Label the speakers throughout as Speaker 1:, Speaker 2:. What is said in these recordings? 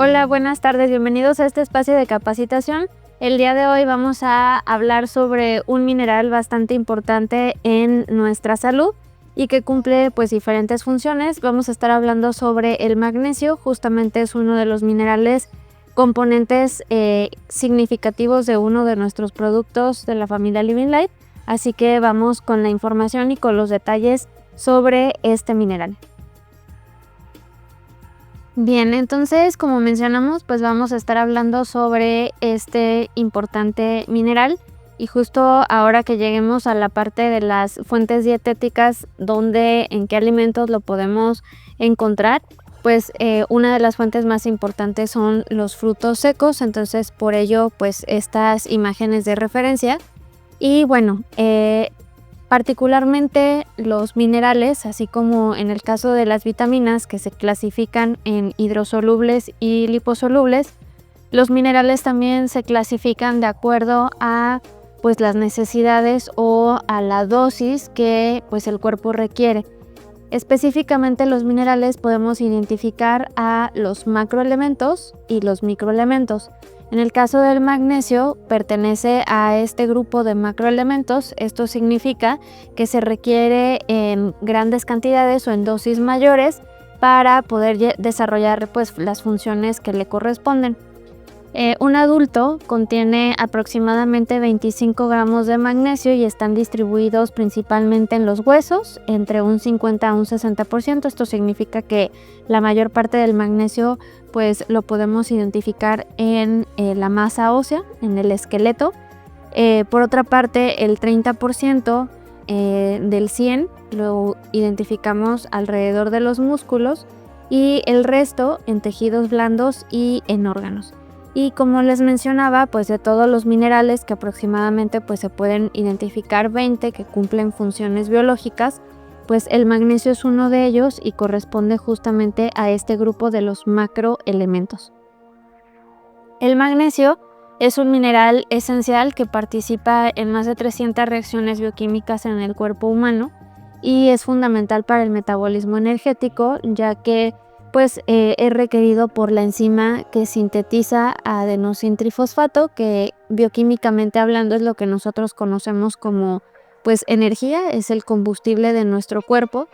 Speaker 1: Hola, buenas tardes, bienvenidos a este espacio de capacitación. El día de hoy vamos a hablar sobre un mineral bastante importante en nuestra salud y que cumple pues diferentes funciones. Vamos a estar hablando sobre el magnesio, justamente es uno de los minerales componentes significativos de uno de nuestros productos de la familia Living Life, así que vamos con la información y con los detalles sobre este mineral. Bien, entonces como mencionamos, pues vamos a estar hablando sobre este importante mineral y justo ahora que lleguemos a la parte de las fuentes dietéticas, en qué alimentos lo podemos encontrar, pues una de las fuentes más importantes son los frutos secos, entonces por ello pues estas imágenes de referencia y bueno, particularmente los minerales, así como en el caso de las vitaminas que se clasifican en hidrosolubles y liposolubles, los minerales también se clasifican de acuerdo a pues las necesidades o a la dosis que pues el cuerpo requiere. Específicamente los minerales podemos identificar a los macroelementos y los microelementos. En el caso del magnesio, pertenece a este grupo de macroelementos. Esto significa que se requiere en grandes cantidades o en dosis mayores para poder desarrollar pues, las funciones que le corresponden. Un adulto contiene aproximadamente 25 gramos de magnesio y están distribuidos principalmente en los huesos, entre un 50 a un 60%. Esto significa que la mayor parte del magnesio pues lo podemos identificar en la masa ósea, en el esqueleto. Por otra parte, el 30% del 100 lo identificamos alrededor de los músculos y el resto en tejidos blandos y en órganos. Y como les mencionaba, pues de todos los minerales que aproximadamente pues se pueden identificar 20 que cumplen funciones biológicas, pues el magnesio es uno de ellos y corresponde justamente a este grupo de los macroelementos. El magnesio es un mineral esencial que participa en más de 300 reacciones bioquímicas en el cuerpo humano y es fundamental para el metabolismo energético, ya que pues es requerido por la enzima que sintetiza adenosintrifosfato, que bioquímicamente hablando es lo que nosotros conocemos como pues energía, es el combustible de nuestro cuerpo,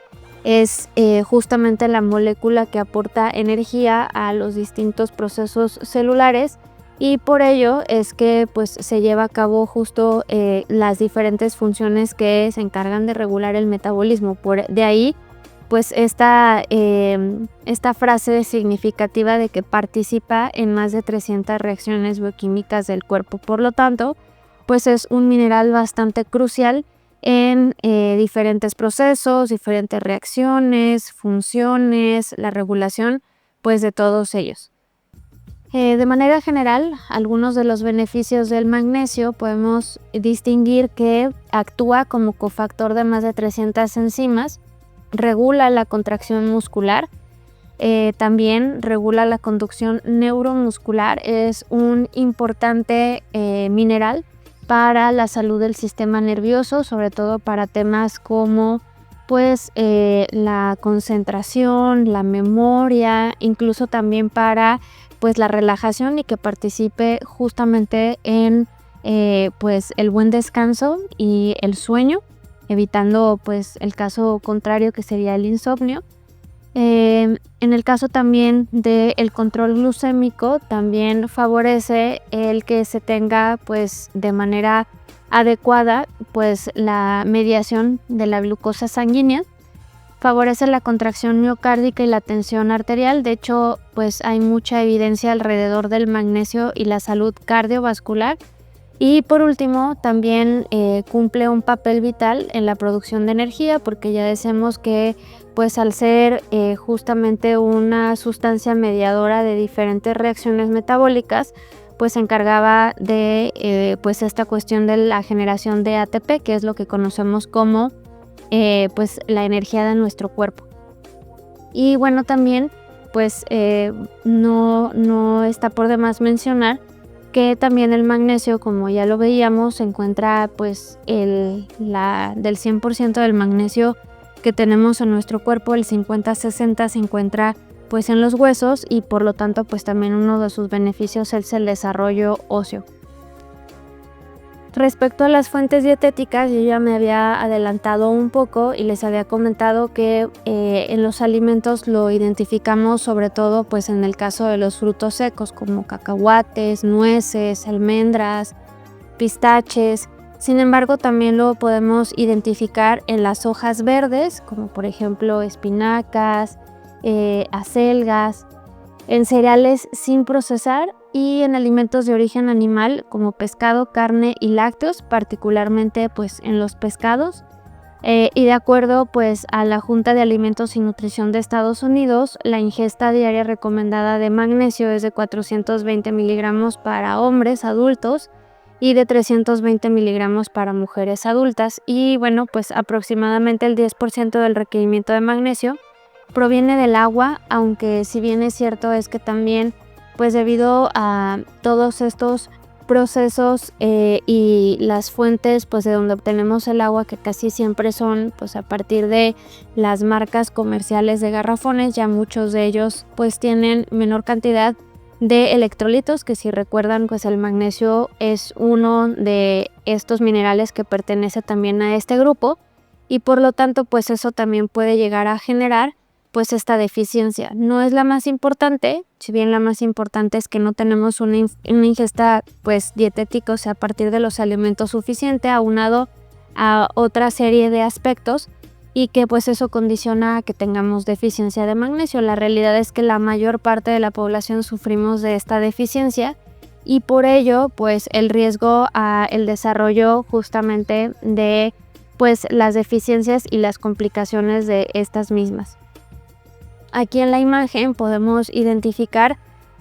Speaker 1: es justamente la molécula que aporta energía a los distintos procesos celulares y por ello es que pues se lleva a cabo justo las diferentes funciones que se encargan de regular el metabolismo. De ahí pues esta frase significativa de que participa en más de 300 reacciones bioquímicas del cuerpo. Por lo tanto, pues es un mineral bastante crucial en diferentes procesos, diferentes reacciones, funciones, la regulación pues de todos ellos. De manera general, algunos de los beneficios del magnesio podemos distinguir que actúa como cofactor de más de 300 enzimas, regula la contracción muscular, también regula la conducción neuromuscular, es un importante mineral para la salud del sistema nervioso, sobre todo para temas como pues la concentración, la memoria, incluso también para pues la relajación y que participe justamente en pues el buen descanso y el sueño, evitando pues el caso contrario que sería el insomnio. En el caso también del control glucémico, también favorece el que se tenga pues de manera adecuada pues la mediación de la glucosa sanguínea, favorece la contracción miocárdica y la tensión arterial. De hecho pues hay mucha evidencia alrededor del magnesio y la salud cardiovascular. Y por último, también cumple un papel vital en la producción de energía, porque ya decimos que pues al ser justamente una sustancia mediadora de diferentes reacciones metabólicas, pues se encargaba de pues esta cuestión de la generación de ATP, que es lo que conocemos como pues la energía de nuestro cuerpo. Y bueno, también pues no está por demás mencionar que también el magnesio, como ya lo veíamos, se encuentra pues del 100% del magnesio que tenemos en nuestro cuerpo, el 50-60 se encuentra pues en los huesos y por lo tanto pues también uno de sus beneficios es el desarrollo óseo. Respecto a las fuentes dietéticas, yo ya me había adelantado un poco y les había comentado que en los alimentos lo identificamos sobre todo pues en el caso de los frutos secos como cacahuates, nueces, almendras, pistaches. Sin embargo, también lo podemos identificar en las hojas verdes, como por ejemplo espinacas, acelgas, en cereales sin procesar y en alimentos de origen animal como pescado, carne y lácteos, particularmente pues en los pescados. Y de acuerdo pues a la Junta de Alimentos y Nutrición de Estados Unidos, la ingesta diaria recomendada de magnesio es de 420 miligramos para hombres adultos y de 320 miligramos para mujeres adultas. Y bueno, pues aproximadamente el 10% del requerimiento de magnesio proviene del agua, aunque si bien es cierto es que también pues debido a todos estos procesos y las fuentes pues de donde obtenemos el agua, que casi siempre son pues a partir de las marcas comerciales de garrafones, ya muchos de ellos pues tienen menor cantidad de electrolitos, que si recuerdan pues el magnesio es uno de estos minerales que pertenece también a este grupo y por lo tanto pues eso también puede llegar a generar pues esta deficiencia. No es la más importante, si bien la más importante es que no tenemos una ingesta pues dietética, o sea, a partir de los alimentos suficiente, aunado a otra serie de aspectos y que pues eso condiciona a que tengamos deficiencia de magnesio. La realidad es que la mayor parte de la población sufrimos de esta deficiencia y por ello pues el riesgo a el desarrollo justamente de pues las deficiencias y las complicaciones de estas mismas. Aquí en la imagen podemos identificar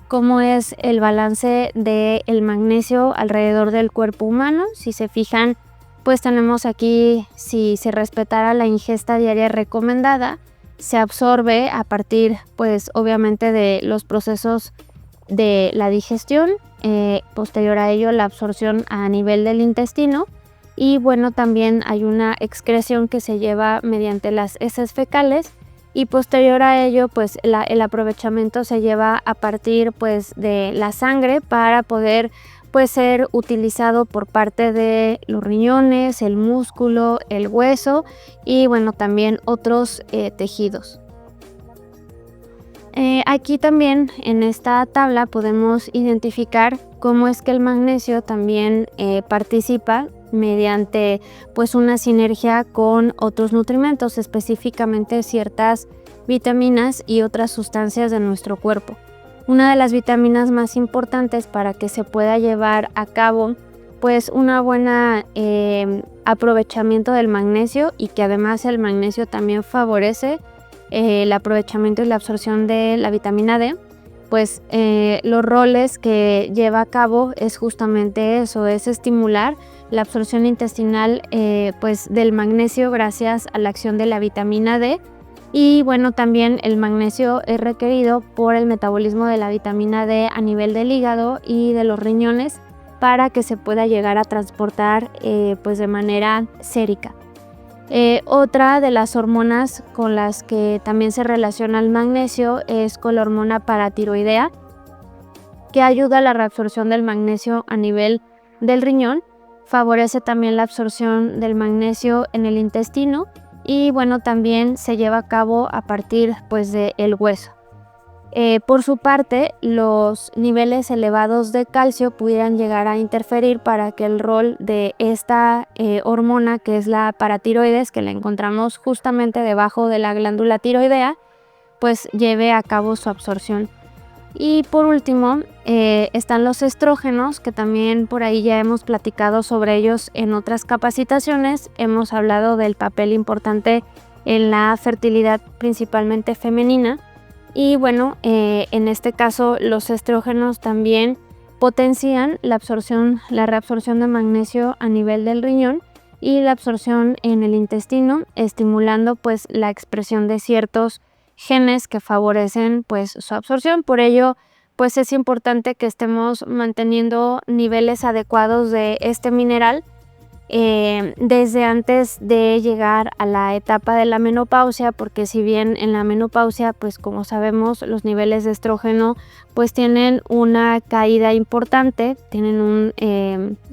Speaker 1: cómo es el balance del magnesio alrededor del cuerpo humano. Si se fijan, pues tenemos aquí, si se respetara la ingesta diaria recomendada, se absorbe a partir, pues obviamente de los procesos de la digestión, posterior a ello la absorción a nivel del intestino y bueno, también hay una excreción que se lleva mediante las heces fecales. Y posterior a ello pues el aprovechamiento se lleva a partir pues de la sangre para poder pues ser utilizado por parte de los riñones, el músculo, el hueso y bueno también otros tejidos. Aquí también en esta tabla podemos identificar cómo es que el magnesio también participa mediante pues una sinergia con otros nutrimentos, específicamente ciertas vitaminas y otras sustancias de nuestro cuerpo. Una de las vitaminas más importantes para que se pueda llevar a cabo pues una buena aprovechamiento del magnesio y que además el magnesio también favorece el aprovechamiento y la absorción de la vitamina D, pues los roles que lleva a cabo es justamente eso, es estimular la absorción intestinal pues del magnesio gracias a la acción de la vitamina D y bueno también el magnesio es requerido por el metabolismo de la vitamina D a nivel del hígado y de los riñones para que se pueda llegar a transportar pues de manera sérica. Otra de las hormonas con las que también se relaciona el magnesio es con la hormona paratiroidea, que ayuda a la reabsorción del magnesio a nivel del riñón, favorece también la absorción del magnesio en el intestino y bueno también se lleva a cabo a partir pues del hueso. Por su parte, los niveles elevados de calcio pudieran llegar a interferir para que el rol de esta hormona, que es la paratiroides, que la encontramos justamente debajo de la glándula tiroidea, pues lleve a cabo su absorción. Y por último, están los estrógenos, que también por ahí ya hemos platicado sobre ellos en otras capacitaciones. Hemos hablado del papel importante en la fertilidad, principalmente femenina. Y bueno, en este caso los estrógenos también potencian la reabsorción de magnesio a nivel del riñón y la absorción en el intestino, estimulando pues la expresión de ciertos genes que favorecen pues su absorción. Por ello pues es importante que estemos manteniendo niveles adecuados de este mineral desde antes de llegar a la etapa de la menopausia, porque si bien en la menopausia, pues como sabemos, los niveles de estrógeno pues tienen una caída importante, tienen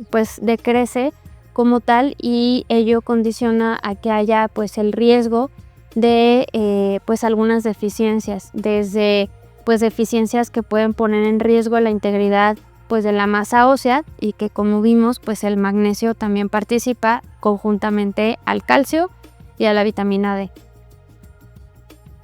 Speaker 1: pues decrece como tal, y ello condiciona a que haya pues el riesgo de pues algunas deficiencias, desde pues deficiencias que pueden poner en riesgo la integridad pues de la masa ósea, y que como vimos pues el magnesio también participa conjuntamente al calcio y a la vitamina D.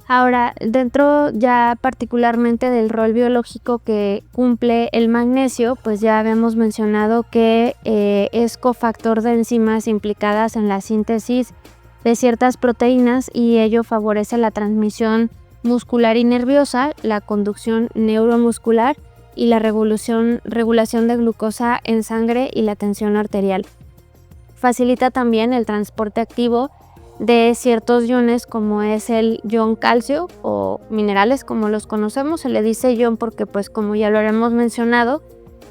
Speaker 1: Ahora, dentro ya particularmente del rol biológico que cumple el magnesio, pues ya habíamos mencionado que es cofactor de enzimas implicadas en la síntesis de ciertas proteínas, y ello favorece la transmisión muscular y nerviosa, la conducción neuromuscular y la regulación de glucosa en sangre y la tensión arterial. Facilita también el transporte activo de ciertos iones, como es el ion calcio, o minerales como los conocemos. Se le dice ion porque, pues como ya lo habíamos mencionado,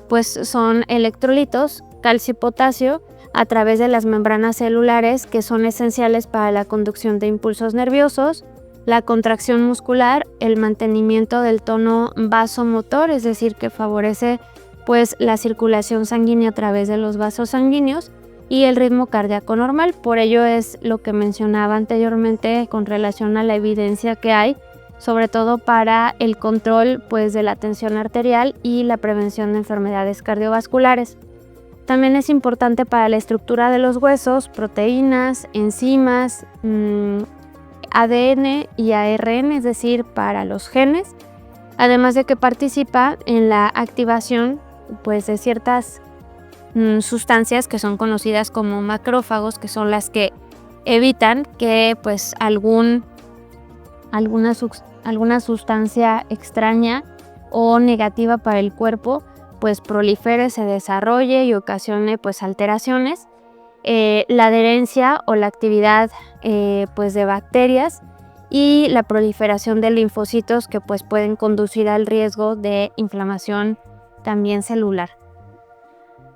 Speaker 1: pues son electrolitos, calcio y potasio, a través de las membranas celulares, que son esenciales para la conducción de impulsos nerviosos, la contracción muscular, el mantenimiento del tono vasomotor, es decir, que favorece pues la circulación sanguínea a través de los vasos sanguíneos, y el ritmo cardíaco normal. Por ello es lo que mencionaba anteriormente con relación a la evidencia que hay, sobre todo para el control pues de la tensión arterial y la prevención de enfermedades cardiovasculares. También es importante para la estructura de los huesos, proteínas, enzimas, ADN y ARN, es decir, para los genes, además de que participa en la activación pues de ciertas sustancias que son conocidas como macrófagos, que son las que evitan que pues alguna sustancia extraña o negativa para el cuerpo pues prolifere, se desarrolle y ocasione pues alteraciones. La adherencia o la actividad pues de bacterias, y la proliferación de linfocitos, que pues pueden conducir al riesgo de inflamación también celular.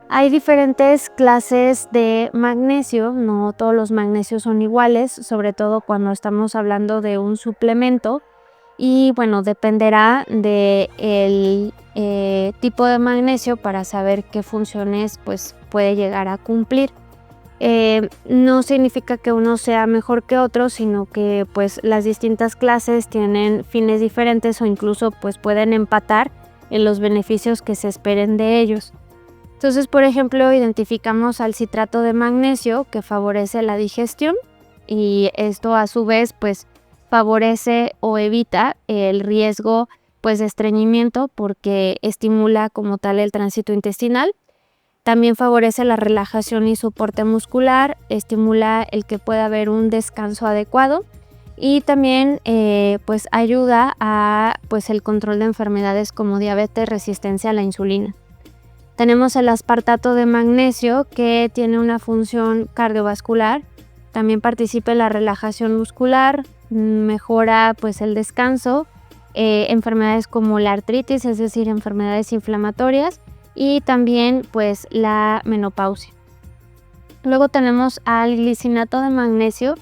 Speaker 1: Hay diferentes clases de magnesio, no todos los magnesios son iguales, sobre todo cuando estamos hablando de un suplemento, y bueno, dependerá del tipo de magnesio para saber qué funciones pues puede llegar a cumplir. No significa que uno sea mejor que otro, sino que pues las distintas clases tienen fines diferentes, o incluso pues pueden empatar en los beneficios que se esperen de ellos. Entonces, por ejemplo, identificamos al citrato de magnesio, que favorece la digestión, y esto a su vez pues favorece o evita el riesgo pues de estreñimiento, porque estimula como tal el tránsito intestinal. También favorece la relajación y soporte muscular, estimula el que pueda haber un descanso adecuado, y también pues ayuda a pues el control de enfermedades como diabetes, resistencia a la insulina. Tenemos el aspartato de magnesio, que tiene una función cardiovascular, también participa en la relajación muscular, mejora pues el descanso, enfermedades como la artritis, es decir, enfermedades inflamatorias, y también pues la menopausia. Luego tenemos al glicinato de magnesio,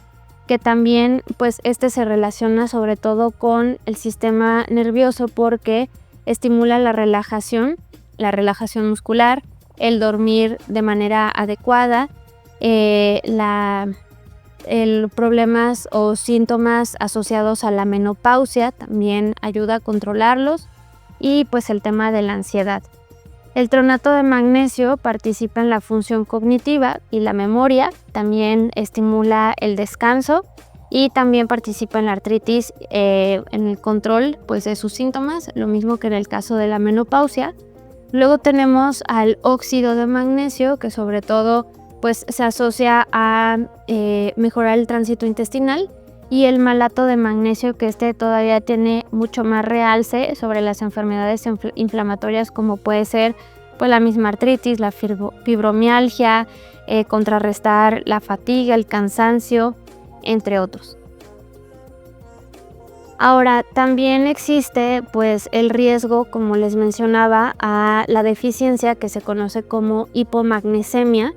Speaker 1: que también pues se relaciona sobre todo con el sistema nervioso, porque estimula la relajación muscular, el dormir de manera adecuada, problemas o síntomas asociados a la menopausia también ayuda a controlarlos, y pues el tema de la ansiedad. El tronato de magnesio participa en la función cognitiva y la memoria, también estimula el descanso, y también participa en la artritis, en el control pues de sus síntomas, lo mismo que en el caso de la menopausia. Luego tenemos al óxido de magnesio, que sobre todo pues se asocia a mejorar el tránsito intestinal, y el malato de magnesio, que todavía tiene mucho más realce sobre las enfermedades inflamatorias, como puede ser pues la misma artritis, la fibromialgia, contrarrestar la fatiga, el cansancio, entre otros. Ahora, también existe pues el riesgo, como les mencionaba, a la deficiencia que se conoce como hipomagnesemia,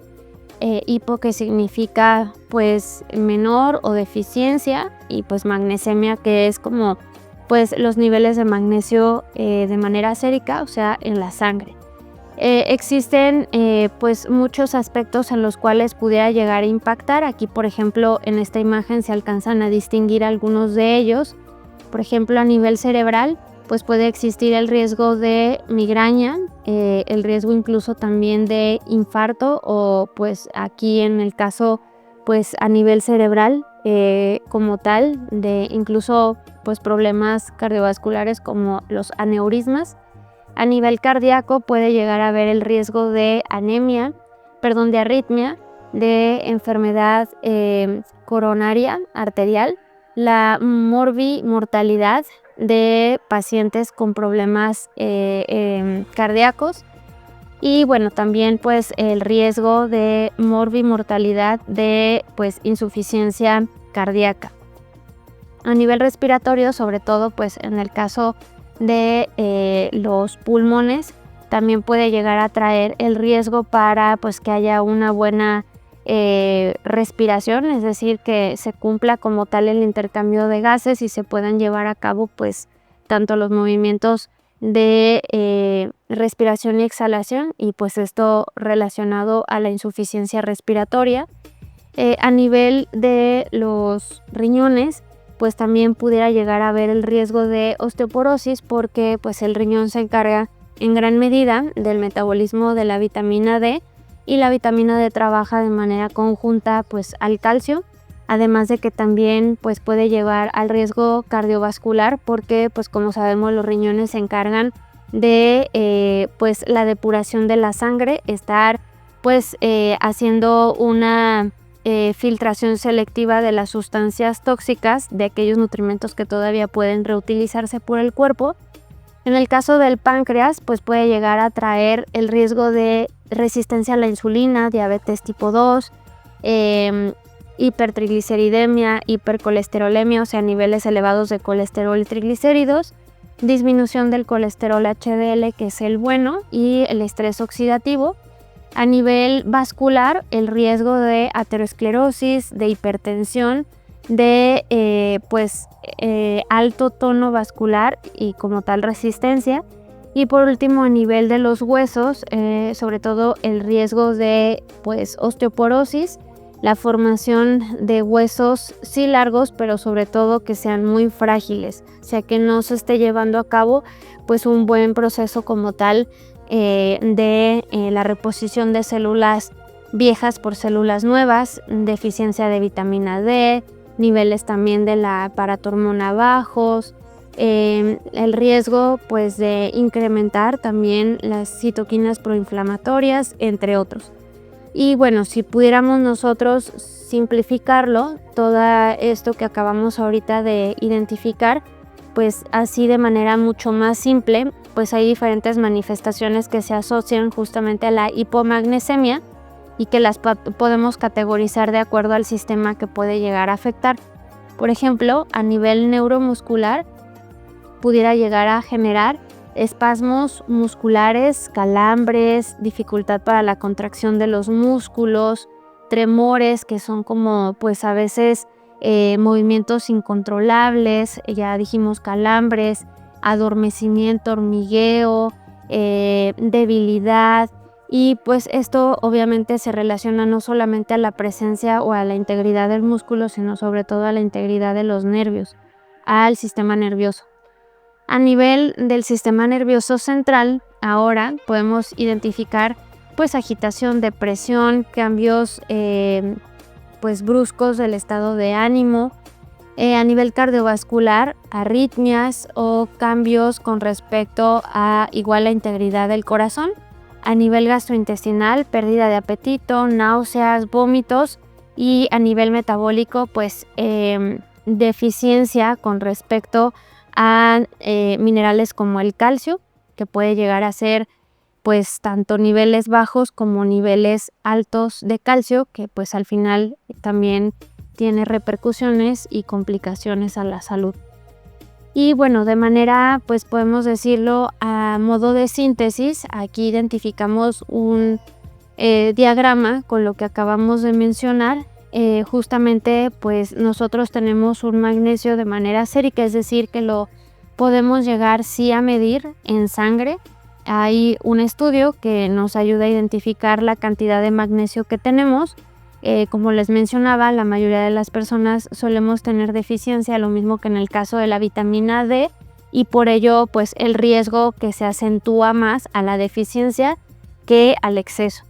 Speaker 1: hipo, que significa pues menor o deficiencia, y pues magnesemia, que es como pues los niveles de magnesio de manera sérica, o sea, en la sangre. Existen pues muchos aspectos en los cuales pudiera llegar a impactar. Aquí, por ejemplo, en esta imagen se alcanzan a distinguir algunos de ellos. Por ejemplo, a nivel cerebral, pues puede existir el riesgo de migraña, el riesgo incluso también de infarto, o pues aquí en el caso pues a nivel cerebral como tal, de incluso pues problemas cardiovasculares como los aneurismas. A nivel cardíaco puede llegar a haber el riesgo de de arritmia, de enfermedad coronaria arterial, la mortalidad de pacientes con problemas cardíacos, y bueno, también pues el riesgo de mortalidad de pues insuficiencia cardíaca. A nivel respiratorio, sobre todo pues en el caso de los pulmones, también puede llegar a traer el riesgo para pues que haya una buena respiración, es decir, que se cumpla como tal el intercambio de gases y se puedan llevar a cabo pues tanto los movimientos de respiración y exhalación, y pues esto relacionado a la insuficiencia respiratoria. A nivel de los riñones, pues también pudiera llegar a haber el riesgo de osteoporosis, porque pues el riñón se encarga en gran medida del metabolismo de la vitamina D, y la vitamina D trabaja de manera conjunta pues al calcio, además de que también pues puede llevar al riesgo cardiovascular, porque pues como sabemos los riñones se encargan de pues la depuración de la sangre, estar pues haciendo una filtración selectiva de las sustancias tóxicas, de aquellos nutrimentos que todavía pueden reutilizarse por el cuerpo. En el caso del páncreas, pues puede llegar a traer el riesgo de resistencia a la insulina, diabetes tipo 2, hipertrigliceridemia, hipercolesterolemia, o sea, niveles elevados de colesterol y triglicéridos, disminución del colesterol HDL, que es el bueno, y el estrés oxidativo. A nivel vascular, el riesgo de aterosclerosis, de hipertensión, de alto tono vascular y como tal resistencia. Y por último, a nivel de los huesos, sobre todo el riesgo de pues osteoporosis, la formación de huesos sí largos, pero sobre todo que sean muy frágiles, o sea, que no se esté llevando a cabo pues un buen proceso como tal de la reposición de células viejas por células nuevas, deficiencia de vitamina D, niveles también de la paratormona bajos, el riesgo pues de incrementar también las citoquinas proinflamatorias, entre otros. Y bueno, si pudiéramos nosotros simplificarlo, todo esto que acabamos ahorita de identificar, pues así de manera mucho más simple, pues hay diferentes manifestaciones que se asocian justamente a la hipomagnesemia y que las podemos categorizar de acuerdo al sistema que puede llegar a afectar. Por ejemplo, a nivel neuromuscular, pudiera llegar a generar espasmos musculares, calambres, dificultad para la contracción de los músculos, tremores, que son como pues a veces movimientos incontrolables, ya dijimos calambres, adormecimiento, hormigueo, debilidad, y pues esto obviamente se relaciona no solamente a la presencia o a la integridad del músculo, sino sobre todo a la integridad de los nervios, al sistema nervioso. A nivel del sistema nervioso central, ahora podemos identificar pues agitación, depresión, cambios pues bruscos del estado de ánimo. A nivel cardiovascular, arritmias o cambios con respecto a igual la integridad del corazón. A nivel gastrointestinal, pérdida de apetito, náuseas, vómitos, y a nivel metabólico pues deficiencia con respecto a minerales como el calcio, que puede llegar a ser pues tanto niveles bajos como niveles altos de calcio, que pues al final también tiene repercusiones y complicaciones a la salud. Y bueno, de manera pues podemos decirlo a modo de síntesis, aquí identificamos un diagrama con lo que acabamos de mencionar, justamente pues nosotros tenemos un magnesio de manera sérica, es decir, que lo podemos llegar sí a medir en sangre. Hay un estudio que nos ayuda a identificar la cantidad de magnesio que tenemos. Como les mencionaba, la mayoría de las personas solemos tener deficiencia, lo mismo que en el caso de la vitamina D, y por ello pues el riesgo que se acentúa más a la deficiencia que al exceso.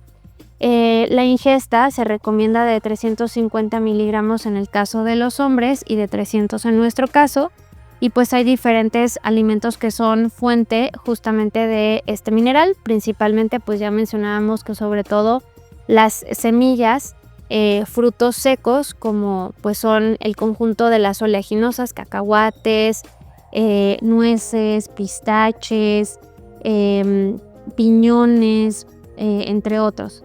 Speaker 1: La ingesta se recomienda de 350 miligramos en el caso de los hombres y de 300 en nuestro caso, y pues hay diferentes alimentos que son fuente justamente de este mineral. Principalmente pues ya mencionábamos que sobre todo las semillas, frutos secos como pues son el conjunto de las oleaginosas, cacahuates, nueces, pistaches, piñones, entre otros.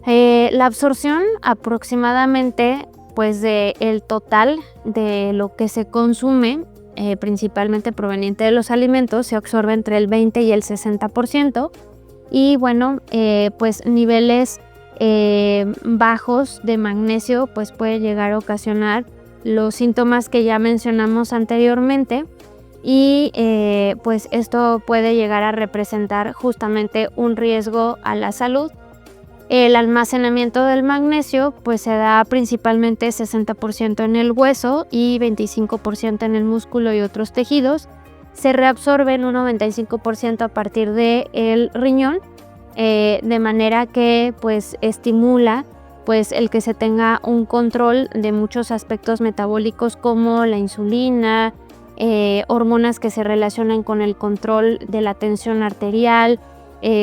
Speaker 1: La absorción aproximadamente pues del total de lo que se consume, principalmente proveniente de los alimentos, se absorbe entre el 20 y el 60%, y bueno, pues niveles bajos de magnesio pues puede llegar a ocasionar los síntomas que ya mencionamos anteriormente, y pues esto puede llegar a representar justamente un riesgo a la salud. El almacenamiento del magnesio pues se da principalmente 60% en el hueso y 25% en el músculo y otros tejidos. Se reabsorbe en un 95% a partir del riñón, de manera que pues estimula pues el que se tenga un control de muchos aspectos metabólicos como la insulina, hormonas que se relacionan con el control de la tensión arterial,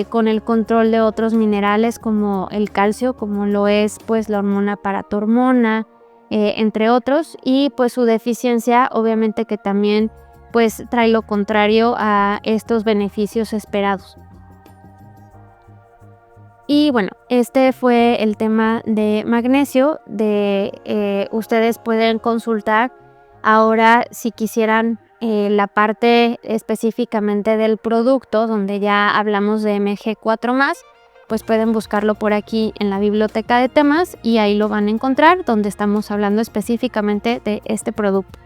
Speaker 1: con el control de otros minerales como el calcio, como lo es pues la hormona paratormona, entre otros, y pues su deficiencia obviamente que también pues trae lo contrario a estos beneficios esperados. Y bueno, este fue el tema de magnesio. Ustedes pueden consultar ahora si quisieran la parte específicamente del producto, donde ya hablamos de Mg4+, pues pueden buscarlo por aquí en la biblioteca de temas y ahí lo van a encontrar, donde estamos hablando específicamente de este producto.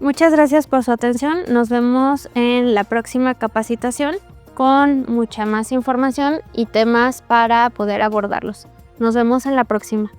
Speaker 1: Muchas gracias por su atención. Nos vemos en la próxima capacitación con mucha más información y temas para poder abordarlos. Nos vemos en la próxima.